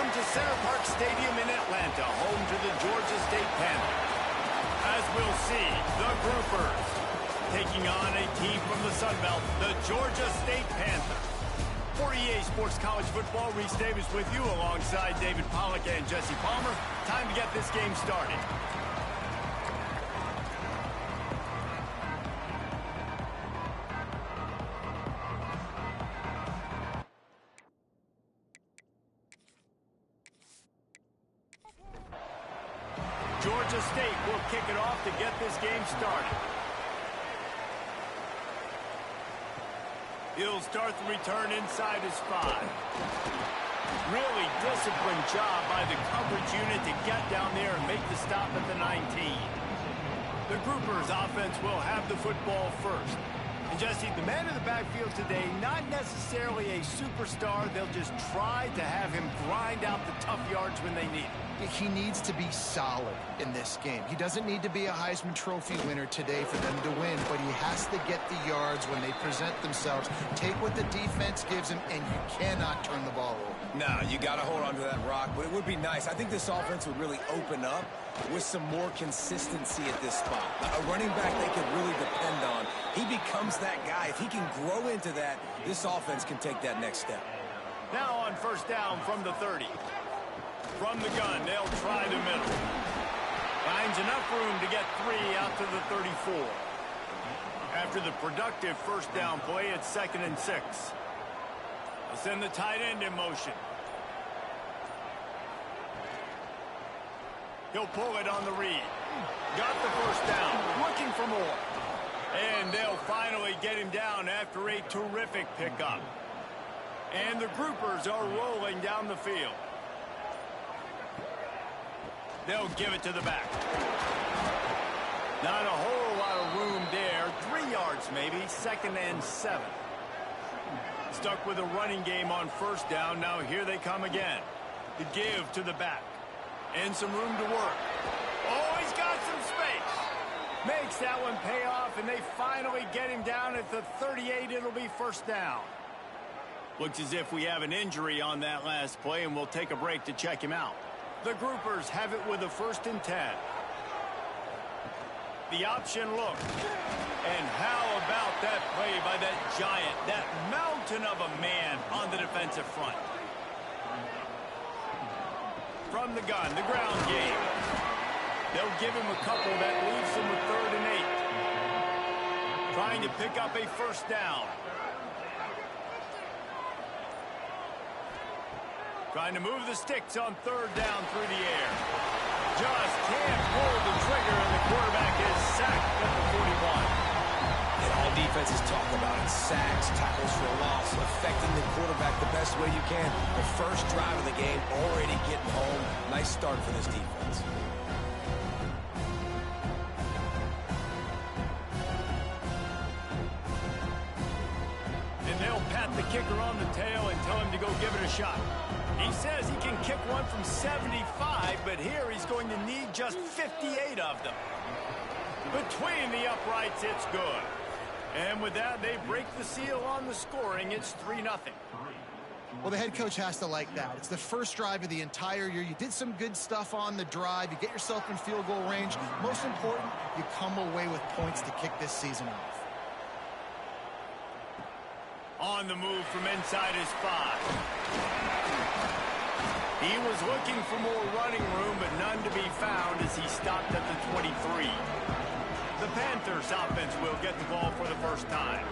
Welcome to Center Park Stadium in Atlanta, home to the Georgia State Panthers. As we'll see, the Groupers taking on a team from the Sun Belt, the Georgia State Panthers. For EA Sports College Football, Reese Davis with you alongside David Pollack and Jesse Palmer. Time to get this game started. Georgia State will kick it off to get this game started. He'll start the return inside his 5. Really disciplined job by the coverage unit to get down there and make the stop at the 19. The Groupers offense will have the football first. And Jesse, the man in the backfield today, not necessarily a superstar. They'll just try to have him grind out the tough yards when they need it. He needs to be solid in this game. He doesn't need to be a Heisman Trophy winner today for them to win, but he has to get the yards when they present themselves. Take what the defense gives him, and you cannot turn the ball over. No, you got to hold on to that rock, but it would be nice. I think this offense would really open up with some more consistency at this spot. A running back they could really depend on. He becomes that guy. If he can grow into that, this offense can take that next step. Now on first down from the 30. From the gun, they'll try the middle. Finds enough room to get 3 out to the 34. After the productive first down play, it's 2nd and 6. They'll send the tight end in motion. He'll pull it on the read. Got the first down, looking for more. And they'll finally get him down after a terrific pickup. And the Groupers are rolling down the field. They'll give it to the back. Not a whole lot of room there. 3 yards maybe, 2nd and 7. Stuck with a running game on first down. Now here they come again. The give to the back. And some room to work. Oh, he's got some space. Makes that one pay off, and they finally get him down at the 38. It'll be first down. Looks as if we have an injury on that last play, and we'll take a break to check him out. The Groupers have it with a 1st and 10. The option look. And how about that play by that giant, that mountain of a man on the defensive front? From the gun, the ground game. They'll give him a couple that leaves him with 3rd and 8. Trying to pick up a first down. Trying to move the sticks on 3rd down through the air. Just can't pull the trigger, and the quarterback is sacked at the 41. And all defenses talk about it. Sacks, tackles for a loss, affecting the quarterback the best way you can. The first drive of the game, already getting home. Nice start for this defense. And they'll pat the kicker on the tail and tell him to go give it a shot. He says he can kick one from 75, but here he's going to need just 58 of them. Between the uprights, it's good. And with that, they break the seal on the scoring. It's 3-0. Well, the head coach has to like that. It's the first drive of the entire year. You did some good stuff on the drive. You get yourself in field goal range. Most important, you come away with points to kick this season off. On the move from inside his 5. He was looking for more running room, but none to be found as he stopped at the 23. The Panthers offense will get the ball for the first time.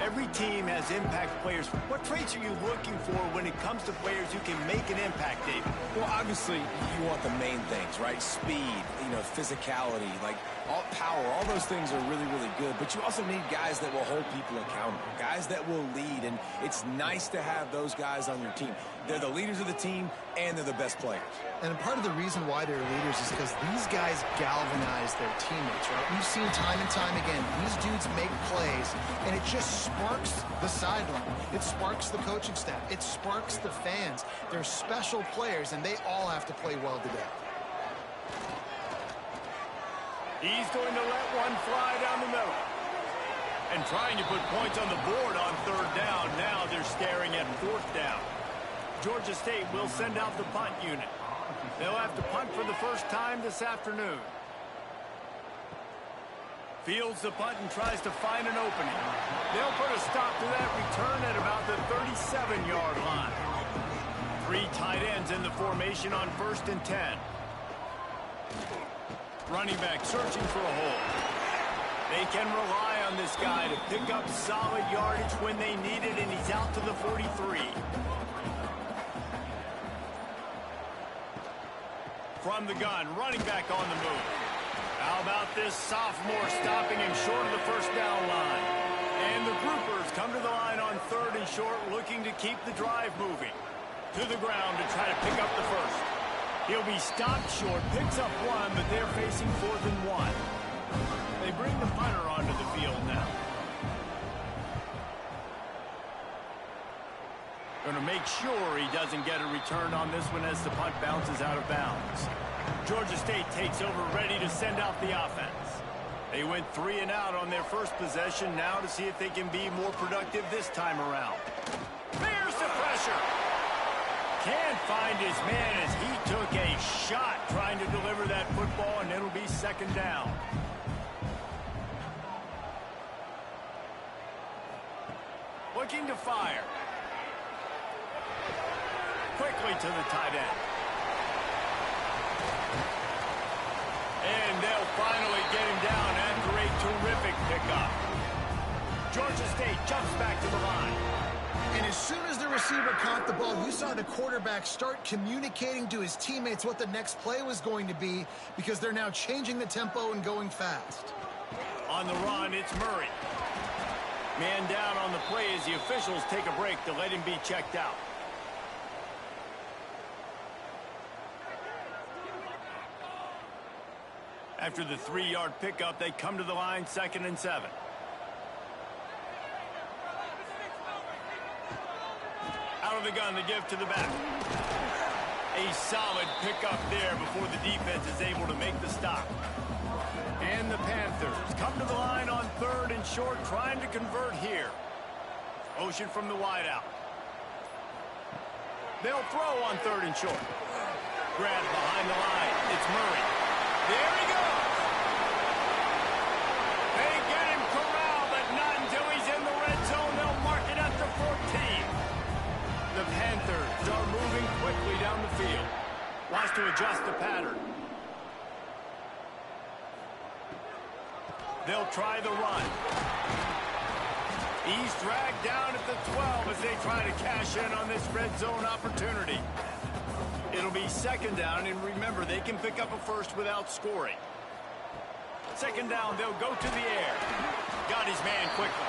Every team has impact players. What traits are you looking for when it comes to players who can make an impact, David? Well, obviously, you want the main things, right? Speed, physicality, like all power. All those things are really, really good. But you also need guys that will hold people accountable, guys that will lead. And it's nice to have those guys on your team. They're the leaders of the team, and they're the best players. And part of the reason why they're leaders is because these guys galvanize their teammates, right? We've seen time and time again, these dudes make plays, and it just sparks the sideline. It sparks the coaching staff. It sparks the fans. They're special players, and they all have to play well today. He's going to let one fly down the middle. And trying to put points on the board on 3rd down. Now they're staring at 4th down. Georgia State will send out the punt unit. They'll have to punt for the first time this afternoon. Fields the punt and tries to find an opening. They'll put a stop to that return at about the 37-yard line. 3 tight ends in the formation on 1st and 10. Running back searching for a hole. They can rely on this guy to pick up solid yardage when they need it, and he's out to the 43. From the gun, running back on the move. How about this sophomore stopping him short of the first down line? And the groupers come to the line on 3rd and short, looking to keep the drive moving. To the ground to try to pick up the first. He'll be stopped short, picks up 1, but they're facing 4th and 1. They bring the punter onto the field now. Going to make sure he doesn't get a return on this one as the punt bounces out of bounds. Georgia State takes over, ready to send out the offense. They went 3 and out on their first possession, now to see if they can be more productive this time around. There's the pressure. Can't find his man as he took a shot trying to deliver that football, and it'll be 2nd down. Looking to fire. Quickly to the tight end. And they'll finally get him down after a terrific pickup. Georgia State jumps back to the line. And as soon as the receiver caught the ball, you saw the quarterback start communicating to his teammates what the next play was going to be, because they're now changing the tempo and going fast. On the run, it's Murray. Man down on the play as the officials take a break to let him be checked out. After the 3-yard pickup, they come to the line 2nd and 7. Out of the gun, the give to the back. A solid pickup there before the defense is able to make the stop. And the Panthers come to the line on 3rd and short, trying to convert here. Motion from the wideout. They'll throw on 3rd and short. Grab behind the line. It's Murray. There he goes. They get him corralled, but not until he's in the red zone. They'll mark it at the 14. The Panthers are moving quickly down the field. Wants to adjust the pattern. They'll try the run. He's dragged down at the 12 as they try to cash in on this red zone opportunity. It'll be 2nd down, and remember, they can pick up a first without scoring. 2nd down, they'll go to the air. Got his man quickly.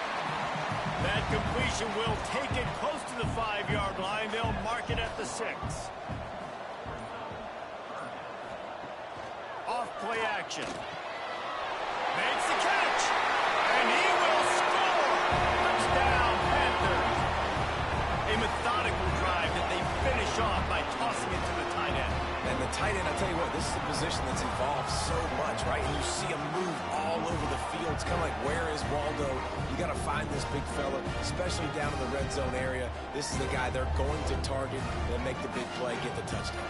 That completion will take it close to the 5-yard line. They'll mark it at the 6. Off play action. Makes the catch. And he will score. Touchdown, Panthers. A methodical drive that they finish off by tossing it to the tight end. And the tight end, I tell you what, this is a position that's evolved so much, right? And you see him move all over the field. It's kind of like, where is Waldo? You got to find this big fella, especially down in the red zone area. This is the guy they're going to target and make the big play, get the touchdown.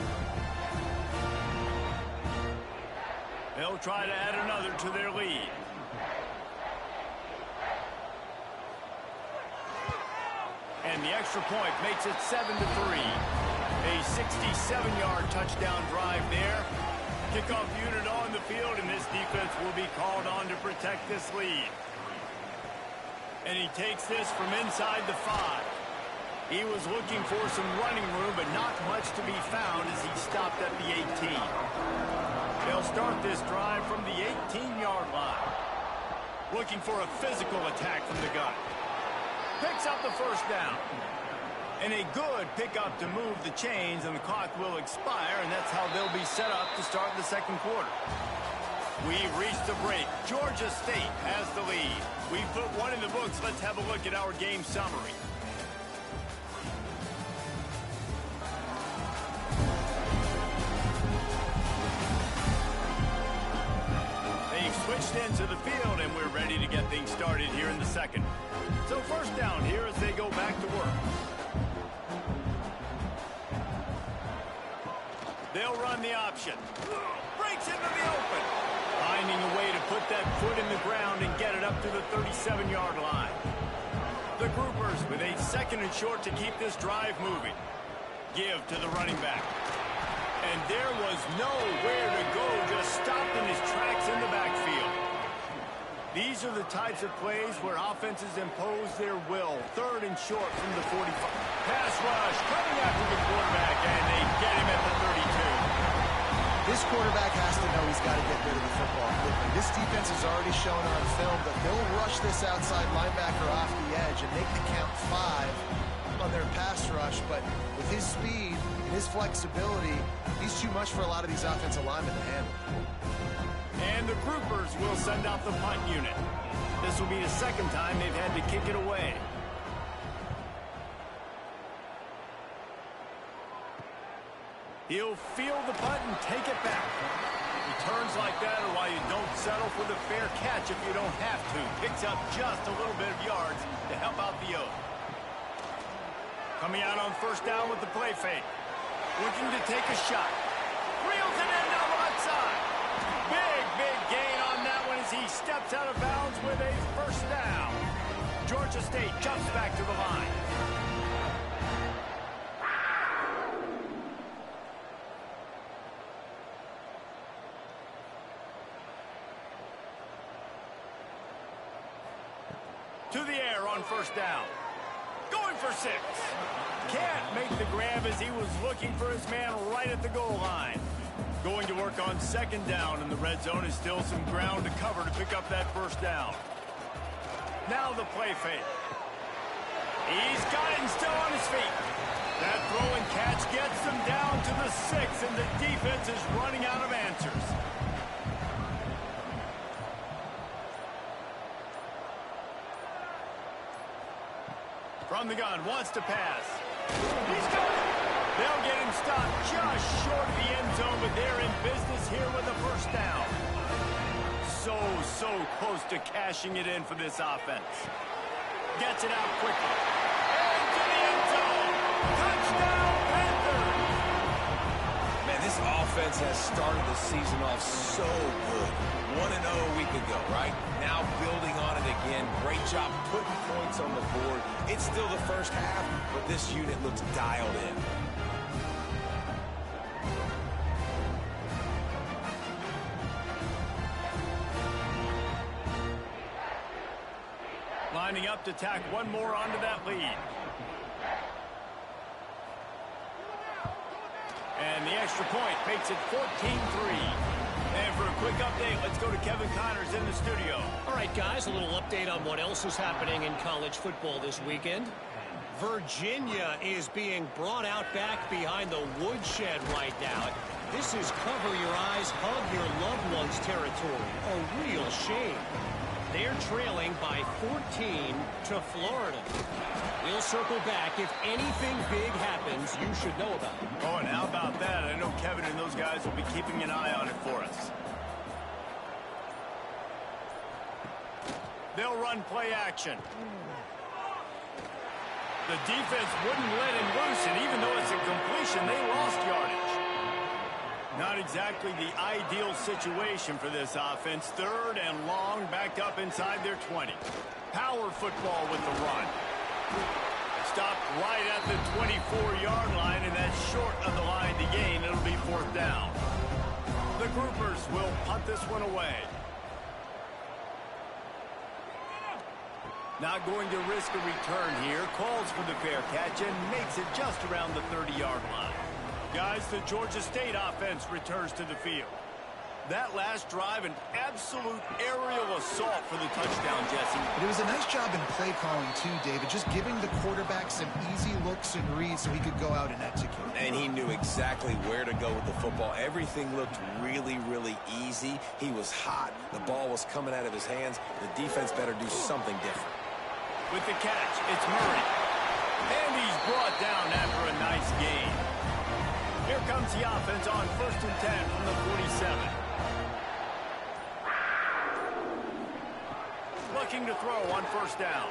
They'll try to add another to their lead. And the extra point makes it 7-3. A 67-yard touchdown drive there. Kickoff unit on the field, and this defense will be called on to protect this lead. And he takes this from inside the 5. He was looking for some running room, but not much to be found as he stopped at the 18. They'll start this drive from the 18-yard line. Looking for a physical attack from the gun. Picks up the first down. And a good pickup to move the chains, and the clock will expire, and that's how they'll be set up to start the 2nd quarter. We've reached the break. Georgia State has the lead. We've put one in the books. Let's have a look at our game summary. They've switched into the field, and we're ready to get things started here in the 2nd. So 1st down here as they go back to work. They'll run the option. Breaks into the open. Finding a way to put that foot in the ground and get it up to the 37-yard line. The Groupers with a 2nd and short to keep this drive moving. Give to the running back. And there was nowhere to go, just stopped in his tracks in the backfield. These are the types of plays where offenses impose their will. 3rd and short from the 45. Pass rush coming after the quarterback, and they get him at the 32. This quarterback has to know he's got to get rid of the football quickly. This defense has already shown on film that they'll rush this outside linebacker off the edge and make the count 5 on their pass rush. But with his speed and his flexibility, he's too much for a lot of these offensive linemen to handle. And the Groupers will send out the punt unit. This will be the 2nd time they've had to kick it away. He'll field the punt and take it back. Returns like that are why you don't settle for the fair catch if you don't have to. Picks up just a little bit of yards to help out the Oak. Coming out on 1st down with the play fake. Looking to take a shot. Reels it in down the left side. Big gain on that one as he steps out of bounds with a 1st down. Georgia State jumps back to the line. To the air on 1st down. Going for 6. Can't make the grab as he was looking for his man right at the goal line. Going to work on 2nd down, and the red zone is still some ground to cover to pick up that 1st down. Now the play fake. He's got it and still on his feet. That throw and catch gets them down to the 6, and the defense is running out of answers. From the gun, wants to pass. He's got it. They'll get him stopped just short of the end zone, but they're in business here with a 1st down. So close to cashing it in for this offense. Gets it out quickly. Into the end zone. Touchdown, Panthers! Man, this offense has started the season off so good. 1-0 a week ago, right? Now building on it again. Great job putting points on the board. It's still the 1st half, but this unit looks dialed in. Lining up to tack one more onto that lead. And the extra point makes it 14-3. And for a quick update, let's go to Kevin Connors in the studio. All right, guys, a little update on what else is happening in college football this weekend. Virginia is being brought out back behind the woodshed right now. This is cover your eyes, hug your loved ones territory. A real shame. They're trailing by 14 to Florida. We'll circle back. If anything big happens, you should know about it. Oh, and how about that? I know Kevin and those guys will be keeping an eye on it for us. They'll run play action. The defense wouldn't let him loose, and even though it's a completion, they lost yardage. Not exactly the ideal situation for this offense. 3rd and long, backed up inside their 20. Power football with the run. Stopped right at the 24-yard line, and that's short of the line to gain. It'll be 4th down. The Groupers will punt this one away. Not going to risk a return here. Calls for the fair catch and makes it just around the 30-yard line. Guys, the Georgia State offense returns to the field. That last drive, an absolute aerial assault for the touchdown, Jesse. But it was a nice job in play calling, too, David, just giving the quarterback some easy looks and reads so he could go out and execute. And he knew exactly where to go with the football. Everything looked really easy. He was hot. The ball was coming out of his hands. The defense better do something different. With the catch, it's Murray. And he's brought down after a nice gain. Here comes the offense on 1st and 10 from the 47. Looking to throw on 1st down.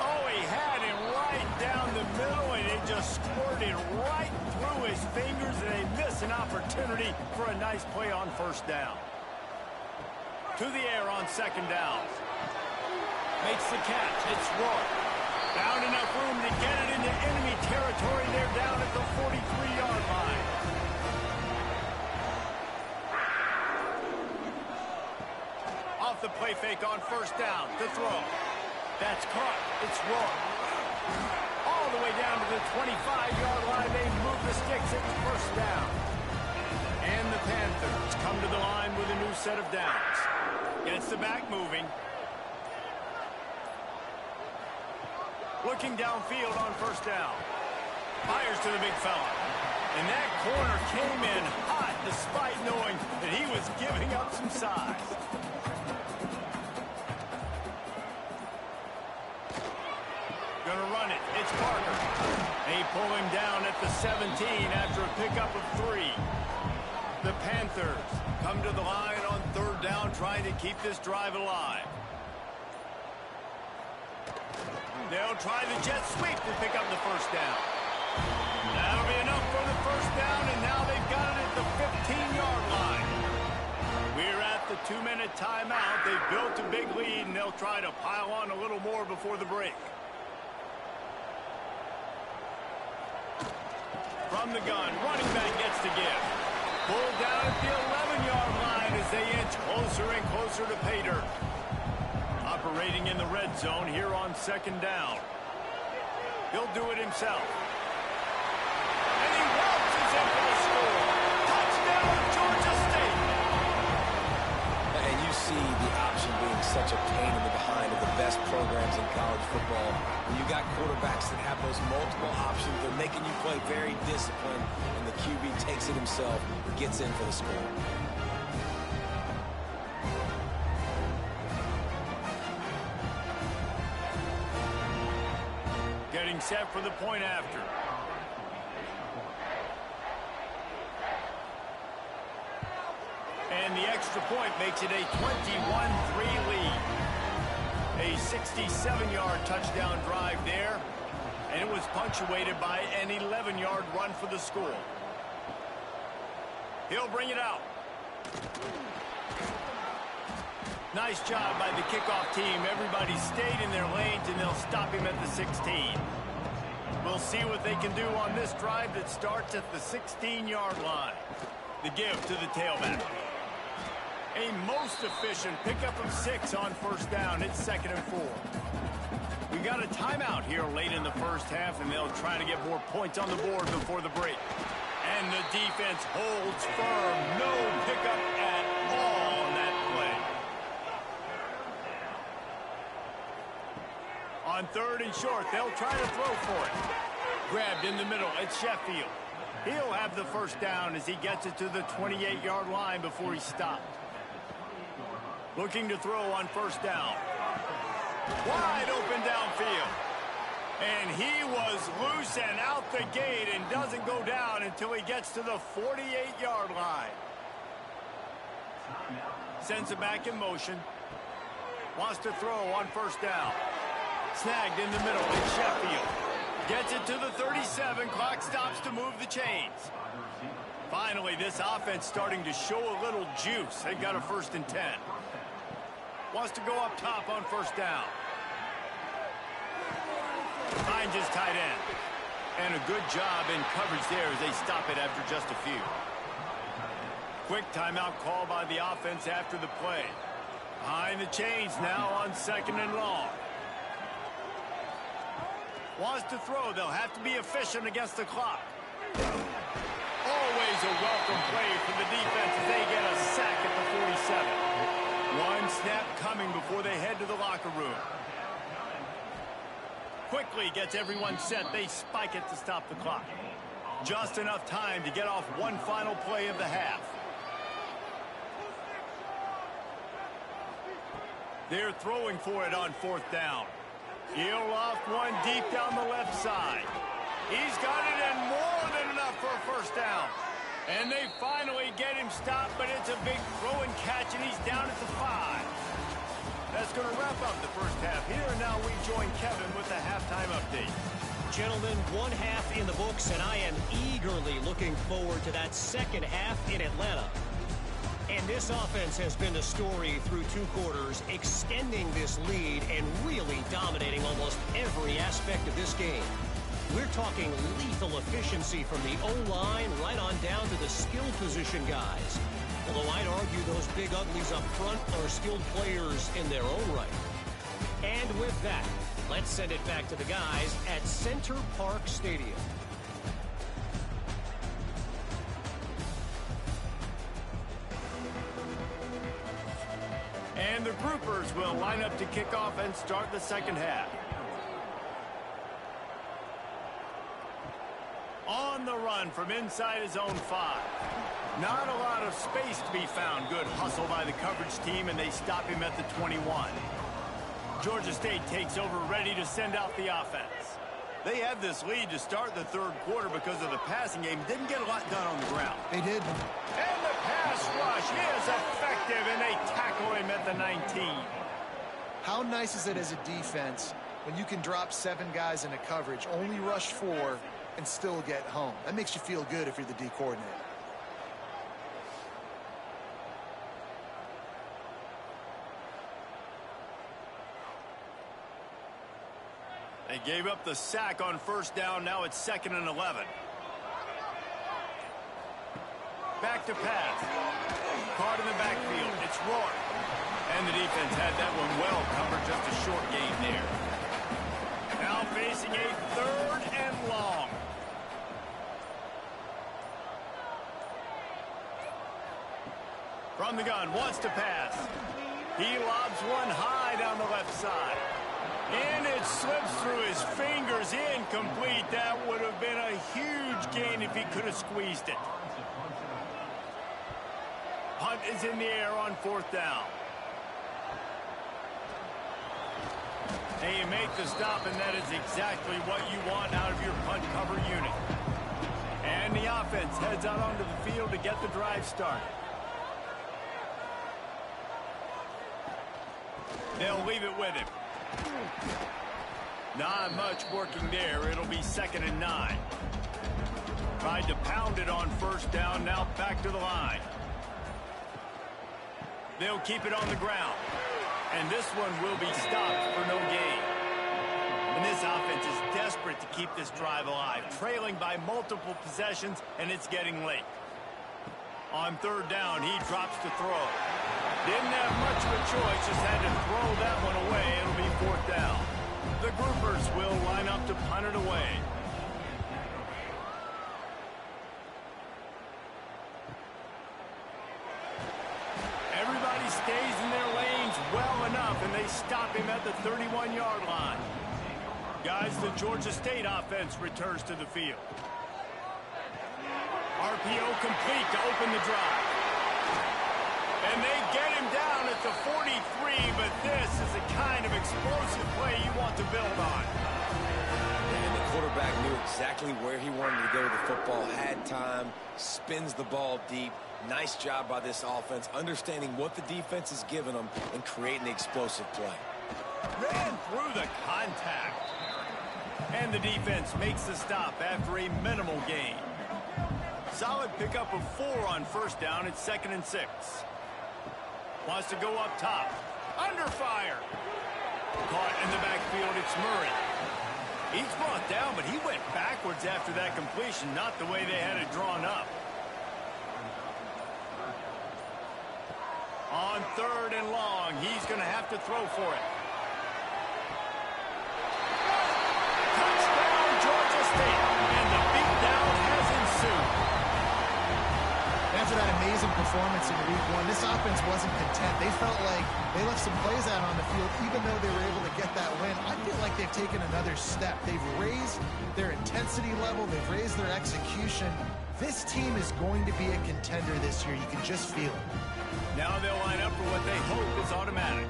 Oh, he had him right down the middle, and it just squirted right through his fingers, and they miss an opportunity for a nice play on first down. To the air on second down. Makes the catch. It's Roy. Found enough room to get it into enemy territory. They're down at the 43-yard line. Off the play fake on first down to throw. That's caught. It's Roy. All the way down to the 25-yard line. They move the sticks. It's first down. And the Panthers come to the line with a new set of downs. Gets the back moving. Looking downfield on first down. Fires to the big fella. And that corner came in hot despite knowing that he was giving up some size. Gonna run it. It's Parker. They pull him down at the 17 after a pickup of 3. The Panthers come to the line on third down, trying to keep this drive alive. They'll try the jet sweep to pick up the first down. That'll be enough for the first down, and now they've got it at the 15-yard line. We're at the 2-minute timeout. They've built a big lead, and they'll try to pile on a little more before the break. From the gun, running back gets the give. Pulled down at the 11-yard line as they inch closer and closer to pay dirt. Operating in the red zone here on second down. He'll do it himself. And he waltzes in for the score. Touchdown, Georgia State. And you see the option being such a pain in the behind of the best programs in college football. When you got quarterbacks that have those multiple options, they're making you play very disciplined, and the QB takes it himself, gets in for the score. Getting set for the point after. And the extra point makes it a 21-3 lead. A 67-yard touchdown drive there, and it was punctuated by an 11-yard run for the score. He'll bring it out. Nice job by the kickoff team. Everybody stayed in their lanes, and they'll stop him at the 16. We'll see what they can do on this drive that starts at the 16-yard line. The give to the tailback. A most efficient pickup of 6 on first down. It's 2nd and 4. We got a timeout here late in the first half, and they'll try to get more points on the board before the break. And the defense holds firm. No pickup at all on that play. On 3rd and short, they'll try to throw for it. Grabbed in the middle. It's Sheffield. He'll have the first down as he gets it to the 28-yard line before he stopped. Looking to throw on first down. Wide open downfield. And he was loose and out the gate and doesn't go down until he gets to the 48-yard line. Sends it back in motion. Wants to throw on first down. Snagged in the middle. It's Sheffield. Gets it to the 37. Clock stops to move the chains. Finally, this offense starting to show a little juice. They got a 1st and 10. Wants to go up top on first down. Finds his tight end. And a good job in coverage there as they stop it after just a few. Quick timeout call by the offense after the play. Behind the chains now on 2nd and long. Wants to throw. They'll have to be efficient against the clock. Always a welcome play from the defense as they get a sack at the 47. One snap coming before they head to the locker room. Quickly gets everyone set. They spike it to stop the clock. Just enough time to get off one final play of the half. They're throwing for it on 4th down. He'll loft one deep down the left side. He's got it and more than enough for a first down. And they finally get him stopped, but it's a big throw and catch, and he's down at the 5. That's going to wrap up the first half here, and now we join Kevin with the halftime update. Gentlemen, one half in the books, and I am eagerly looking looking forward to that second half in Atlanta. And this offense has been the story through 2 quarters, extending this lead and really dominating almost every aspect of this game. We're talking lethal efficiency from the O-line right on down to the skill position guys. Although I'd argue those big uglies up front are skilled players in their own right. And with that, let's send it back to the guys at Center Park Stadium. And the groupers will line up to kick off and start the second half. On the run from inside his own 5. Not a lot of space to be found. Good hustle by the coverage team, and they stop him at the 21. Georgia State takes over, ready to send out the offense. They had this lead to start the 3rd quarter because of the passing game. Didn't get a lot done on the ground. They did. And the pass rush is effective, and they tackle him at the 19. How nice is it as a defense when you can drop 7 guys into coverage, only rush 4, and still get home? That makes you feel good if you're the D coordinator. They gave up the sack on 1st down. Now it's 2nd and 11. Back to pass. Caught in the backfield. It's Rourke. And the defense had that one well covered. Just a short gain there. Now facing a 3rd and long. From the gun, wants to pass. He lobs one high down the left side. And it slips through his fingers, incomplete. That would have been a huge gain if he could have squeezed it. Punt is in the air on 4th down. And you make the stop, and that is exactly what you want out of your punt cover unit. And the offense heads out onto the field to get the drive started. They'll leave it with him. Not much working there. It'll be 2nd and 9. Tried to pound it on 1st down. Now back to the line. They'll keep it on the ground. And this one will be stopped for no gain. And this offense is desperate to keep this drive alive. Trailing by multiple possessions, and it's getting late. On 3rd down, he drops to throw. Didn't have much of a choice, just had to throw that one away. It'll be 4th down. The groupers will line up to punt it away. Everybody stays in their lanes well enough, and they stop him at the 31-yard line. Guys, the Georgia State offense returns to the field. RPO complete to open the drive. And they get him down at the 43, but this is the kind of explosive play you want to build on. And the quarterback knew exactly where he wanted to go with the football, had time, spins the ball deep. Nice job by this offense, understanding what the defense is giving them and creating the explosive play. Ran through the contact. And the defense makes the stop after a minimal gain. Solid pickup of 4 on 1st down. It's 2nd and 6. Wants to go up top. Under fire. Caught in the backfield. It's Murray. He's brought down, but he went backwards after that completion, not the way they had it drawn up. On 3rd and long, he's going to have to throw for it. Touchdown, Georgia State. And the beatdown has ensued. After that amazing performance in Week 1, this offense wasn't content. They felt like they left some plays out on the field, even though they were able to get that win. I feel like they've taken another step. They've raised their intensity level. They've raised their execution. This team is going to be a contender this year. You can just feel it. Now they'll line up for what they hope is automatic.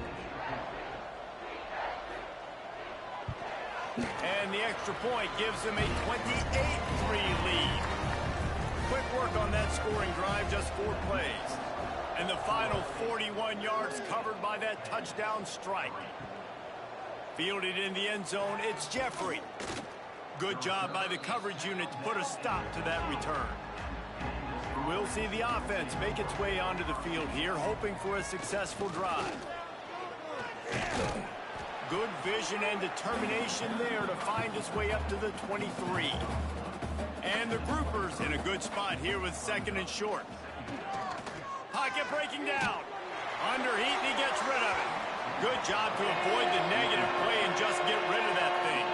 And the extra point gives them a 28-3 lead. Quick work on that scoring drive, just 4 plays. And the final 41 yards covered by that touchdown strike. Fielded in the end zone, it's Jeffrey. Good job by the coverage unit to put a stop to that return. We'll see the offense make its way onto the field here, hoping for a successful drive. Good vision and determination there to find his way up to the 23. And the groupers in a good spot here with 2nd and short. Pocket breaking down. Underheat, and he gets rid of it. Good job to avoid the negative play and just get rid of that thing.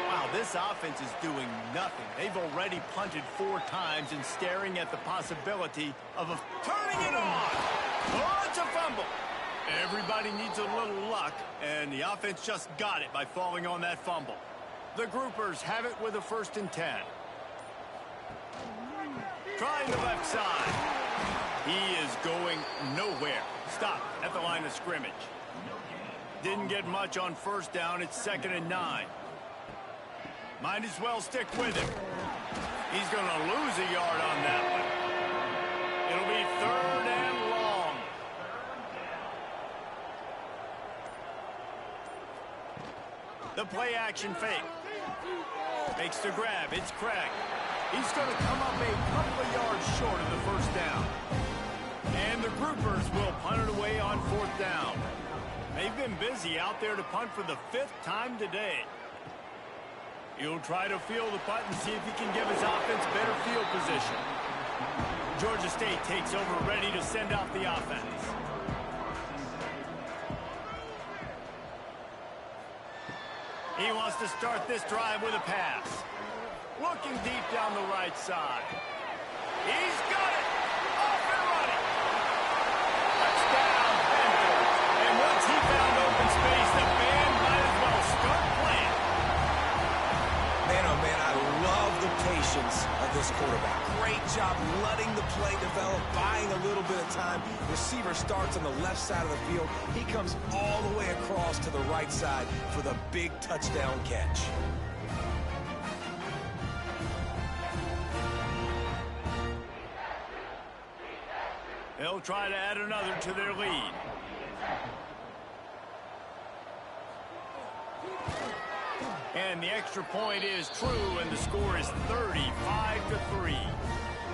Wow, this offense is doing nothing. They've already punted 4 times and staring at the possibility of turning it on. Oh, it's a fumble. Everybody needs a little luck, and the offense just got it by falling on that fumble. The groupers have it with a 1st and 10. Trying the left side. He is going nowhere. Stop at the line of scrimmage. Didn't get much on 1st down. It's 2nd and 9. Might as well stick with him. He's going to lose a yard on that one. It'll be 3rd and long. The play action fake. Makes the grab. It's Craig. He's going to come up a couple of yards short of the 1st down. And the groupers will punt it away on 4th down. They've been busy out there to punt for the 5th time today. He'll try to field the punt and see if he can give his offense better field position. Georgia State takes over, ready to send out the offense. He wants to start this drive with a pass. Looking deep down the right side. He's got it! Off and running! Touchdown, Panthers! And once he found open space, the band might as well start playing. Man, oh man, I love the patience of this quarterback. Great job letting the play develop, buying a little bit of time. Receiver starts on the left side of the field. He comes all the way across to the right side for the big touchdown catch. They'll try to add another to their lead. And the extra point is true, and the score is 35-3.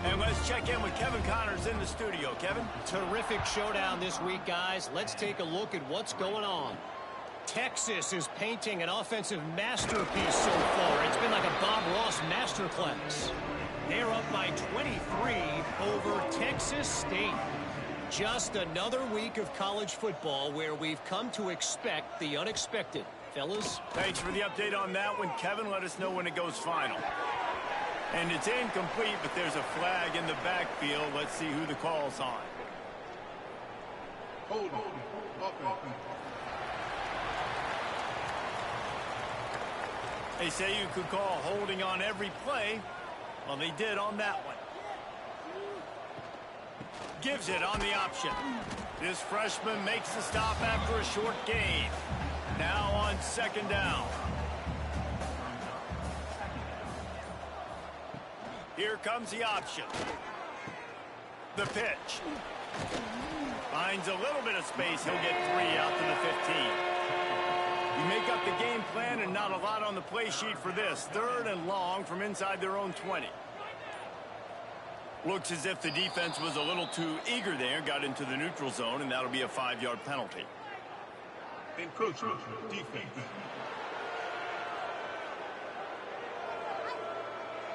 And let's check in with Kevin Connors in the studio. Kevin? Terrific showdown this week, guys. Let's take a look at what's going on. Texas is painting an offensive masterpiece so far. It's been like a Bob Ross masterclass. They're up by 23 over Texas State. Just another week of college football where we've come to expect the unexpected. Fellas? Thanks for the update on that one, Kevin. Let us know when it goes final. And it's incomplete, but there's a flag in the backfield. Let's see who the call's on. Hold on. Okay. They say you could call holding on every play. Well, they did on that one. Gives it on the option. This freshman makes the stop after a short gain. Now on 2nd down. Here comes the option. The pitch. Finds a little bit of space. He'll get 3 out to the 15. You make up the game plan and not a lot on the play sheet for this. 3rd and long from inside their own 20. Looks as if the defense was a little too eager there. Got into the neutral zone, and that'll be a 5-yard penalty. Encroachment defense.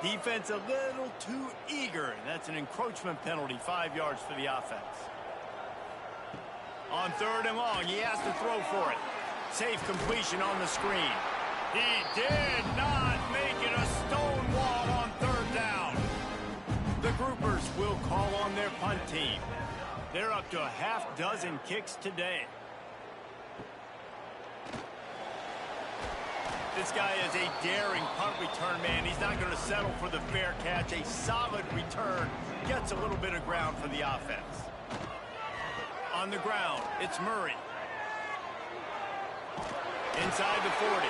Defense a little too eager, and that's an encroachment penalty, 5 yards for the offense. On 3rd and long, he has to throw for it. Safe completion on the screen. He did not make it a stone wall on 3rd down. The groupers will call on their punt team. They're up to a half-dozen kicks today. This guy is a daring punt return man. He's not going to settle for the fair catch. A solid return gets a little bit of ground for the offense. On the ground, it's Murray. Inside the 40.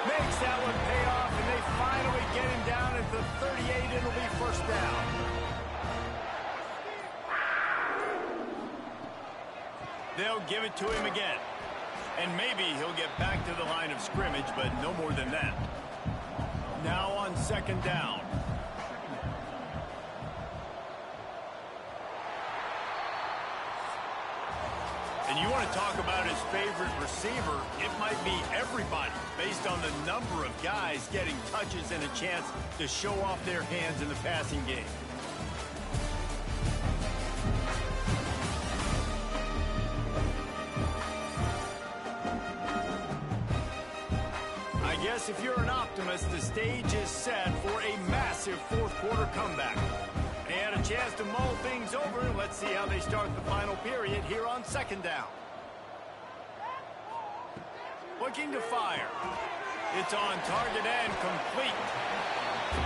Makes that one pay off, and they finally get him down at the 38. It'll be 1st down. They'll give it to him again. And maybe he'll get back to the line of scrimmage, but no more than that. Now on 2nd down. And you want to talk about his favorite receiver, it might be everybody based on the number of guys getting touches and a chance to show off their hands in the passing game. I guess if you're an optimist, the stage is set for a massive fourth-quarter comeback. They had a chance to mull things over. Let's see how they start the final period here on second down. Looking to fire. It's on target and complete.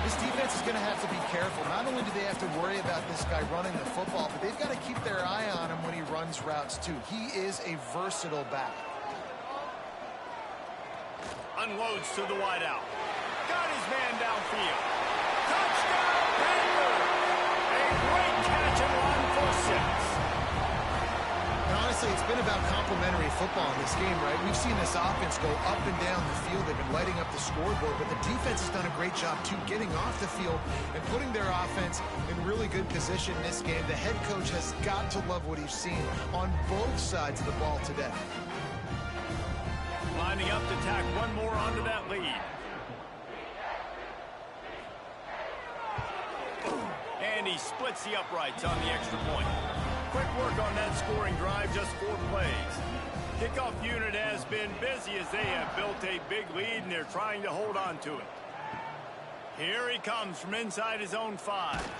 This defense is going to have to be careful. Not only do they have to worry about this guy running the football, but they've got to keep their eye on him when he runs routes too. He is a versatile back. Unloads to the wideout. Got his man downfield. Touchdown, Panthers! A great catch and run for 6. And honestly, it's been about complementary football in this game, right? We've seen this offense go up and down the field. They've been lighting up the scoreboard, but the defense has done a great job, too, getting off the field and putting their offense in really good position in this game. The head coach has got to love what he's seen on both sides of the ball today. Lining up to tack one more onto that lead. And he splits the uprights on the extra point. Quick work on that scoring drive, just 4 plays. Kickoff unit has been busy as they have built a big lead and they're trying to hold on to it. Here he comes from inside his own 5.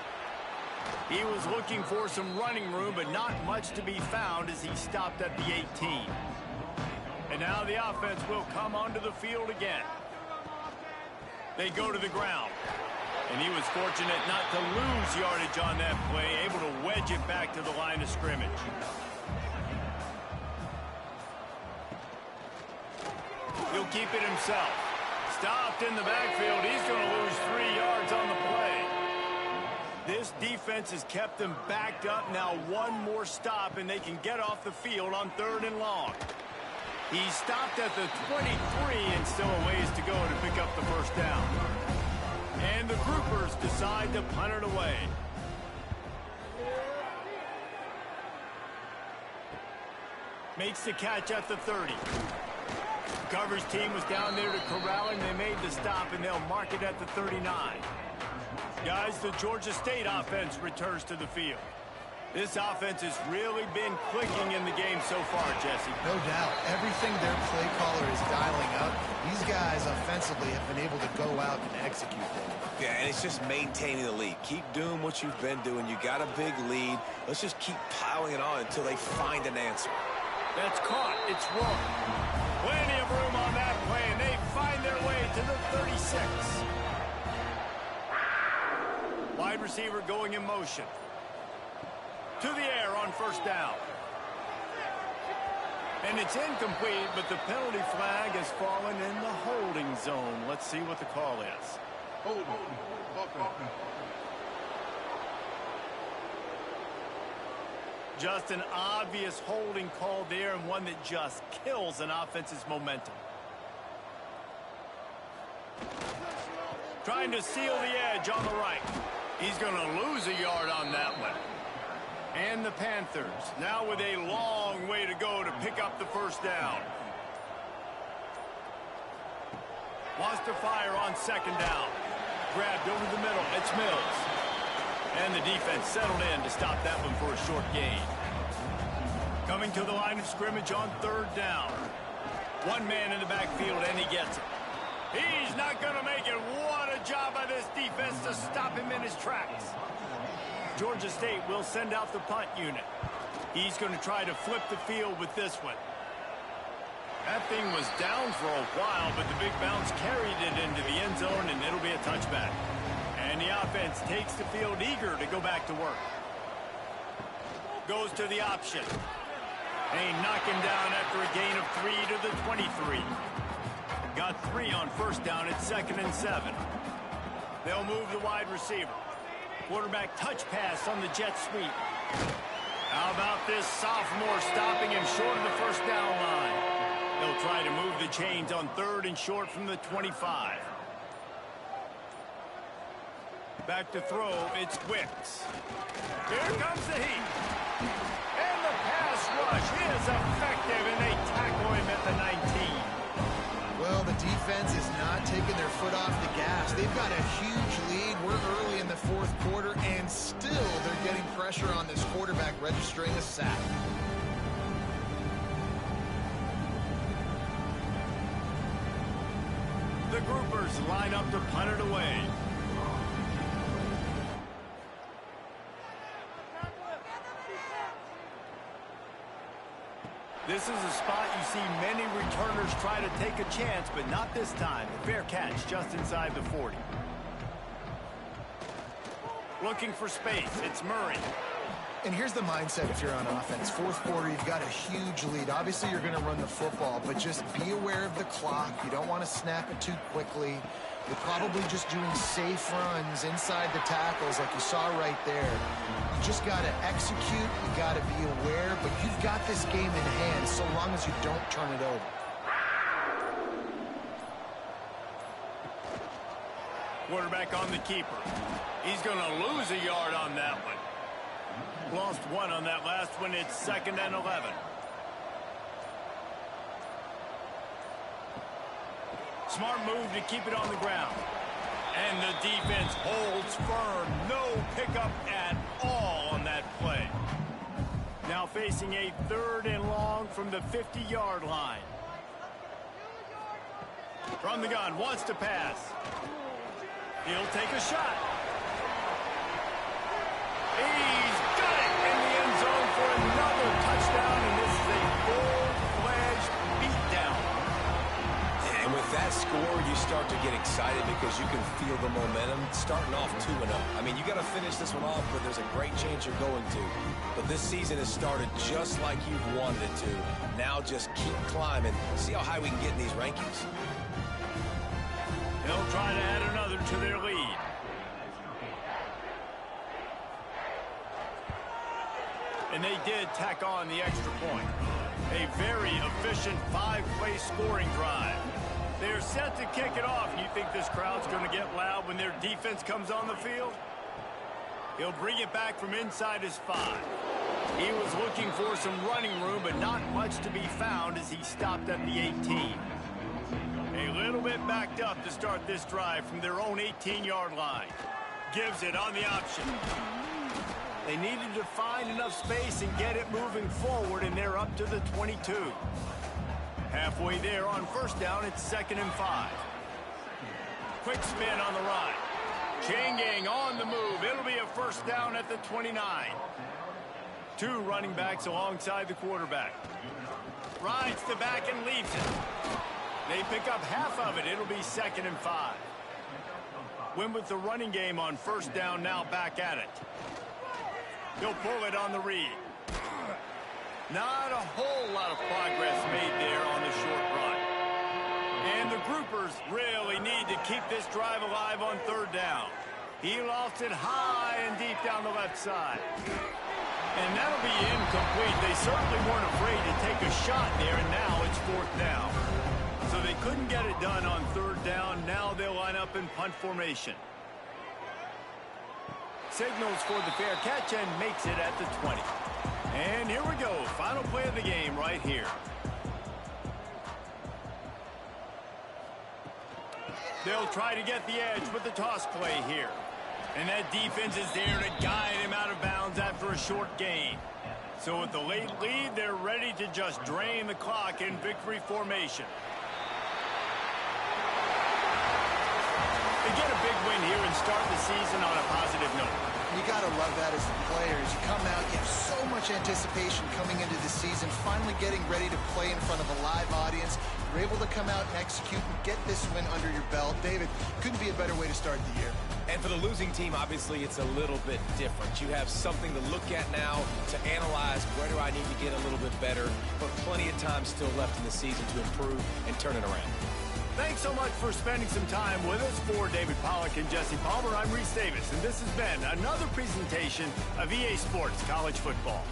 He was looking for some running room, but not much to be found as he stopped at the 18. And now the offense will come onto the field again. They go to the ground. And he was fortunate not to lose yardage on that play, able to wedge it back to the line of scrimmage. He'll keep it himself. Stopped in the backfield. He's going to lose 3 yards on the play. This defense has kept them backed up. Now one more stop, and they can get off the field on 3rd and long. He stopped at the 23 and still a ways to go to pick up the first down. And the groupers decide to punt it away. Makes the catch at the 30. The coverage team was down there to corral him. They made the stop, and they'll mark it at the 39. Guys, the Georgia State offense returns to the field. This offense has really been clicking in the game so far, Jesse. No doubt. Everything their play caller is dialing up, these guys offensively have been able to go out and execute them. Yeah, and it's just maintaining the lead. Keep doing what you've been doing. You got a big lead. Let's just keep piling it on until they find an answer. That's caught. It's wrong. Plenty of room on that play, and they find their way to the 36. Wide receiver going in motion. To the air on first down. And it's incomplete, but the penalty flag has fallen in the holding zone. Let's see what the call is. Holding. Offense. Just an obvious holding call there, and one that just kills an offense's momentum. Trying to seal the edge on the right. He's going to lose a yard on that one. And the Panthers now with a long way to go to pick up the first down. Wants to fire on second down. Grabbed over the middle. It's Mills. And the defense settled in to stop that one for a short gain. Coming to the line of scrimmage on 3rd down. One man in the backfield, and he gets it. He's not going to make it. What a job by this defense to stop him in his tracks. Georgia State will send out the punt unit. He's going to try to flip the field with this one. That thing was down for a while, but the big bounce carried it into the end zone, and it'll be a touchback. And the offense takes the field eager to go back to work. Goes to the option. They knock him down after a gain of 3 to the 23. Got 3 on first down at 2nd and 7. They'll move the wide receiver. Quarterback touch pass on the jet sweep. How about this sophomore stopping him short of the first down line? They'll try to move the chains on 3rd and short from the 25. Back to throw, it's Wicks. Here comes the heat. And the pass rush rush is effective, and they tackle him at the 19. Well, the defense is not taking their foot off the gas. They've got a huge lead. We're early in the fourth quarter, and still they're getting pressure on this quarterback, registering a sack. The groupers line up to punt it away. This is a spot you see many returners try to take a chance, but not this time. A fair catch just inside the 40. Looking for space. It's Murray. And here's the mindset if you're on offense. Fourth quarter, you've got a huge lead. Obviously, you're going to run the football, but just be aware of the clock. You don't want to snap it too quickly. You're probably just doing safe runs inside the tackles like you saw right there. You just got to execute. You got to be aware, but you've got this game in hand so long as you don't turn it over. Quarterback on the keeper. He's going to lose a yard on that one. Lost one on that last one. It's 2nd and 11. Smart move to keep it on the ground. And the defense holds firm. No pickup at all on that play. Now facing a 3rd and long from the 50-yard line. From the gun, wants to pass. He'll take a shot. He's got it in the end zone for another touchdown, and this is a full-fledged beatdown. And with that score, you start to get excited because you can feel the momentum starting off 2-0. I mean, you got to finish this one off, but there's a great chance you're going to. But this season has started just like you've wanted it to. Now just keep climbing. See how high we can get in these rankings. They'll try to add another to their lead. And they did tack on the extra point. A very efficient 5-play scoring drive. They're set to kick it off. You think this crowd's going to get loud when their defense comes on the field? He'll bring it back from inside his 5. He was looking for some running room, but not much to be found as he stopped at the 18. A little bit backed up to start this drive from their own 18-yard line. Gives it on the option. They needed to find enough space and get it moving forward, and they're up to the 22. Halfway there on 1st down, it's 2nd and 5. Quick spin on the run. Chain gang on the move. It'll be a 1st down at the 29. 2 running backs alongside the quarterback. Rides the back and leaves it. They pick up half of it. It'll be 2nd and 5. Win with the running game on 1st down, now back at it. He'll pull it on the read. Not a whole lot of progress made there on the short run. And the groupers really need to keep this drive alive on 3rd down. He lofts it high and deep down the left side. And that'll be incomplete. They certainly weren't afraid to take a shot there, and now it's 4th down. So they couldn't get it done on 3rd down. Now they'll line up in punt formation. Signals for the fair catch and makes it at the 20. And here we go. Final play of the game right here. They'll try to get the edge with the toss play here. And that defense is there to guide him out of bounds after a short gain. So with the late lead, they're ready to just drain the clock in victory formation. They get a big win here and start the season on a positive note. You got to love that as the players. You come out, you have so much anticipation coming into the season, finally getting ready to play in front of a live audience. You're able to come out and execute and get this win under your belt. David, couldn't be a better way to start the year. And for the losing team, obviously, it's a little bit different. You have something to look at now to analyze where do I need to get a little bit better, but plenty of time still left in the season to improve and turn it around. Thanks so much for spending some time with us. For David Pollack and Jesse Palmer, I'm Reese Davis, and this has been another presentation of EA Sports College Football.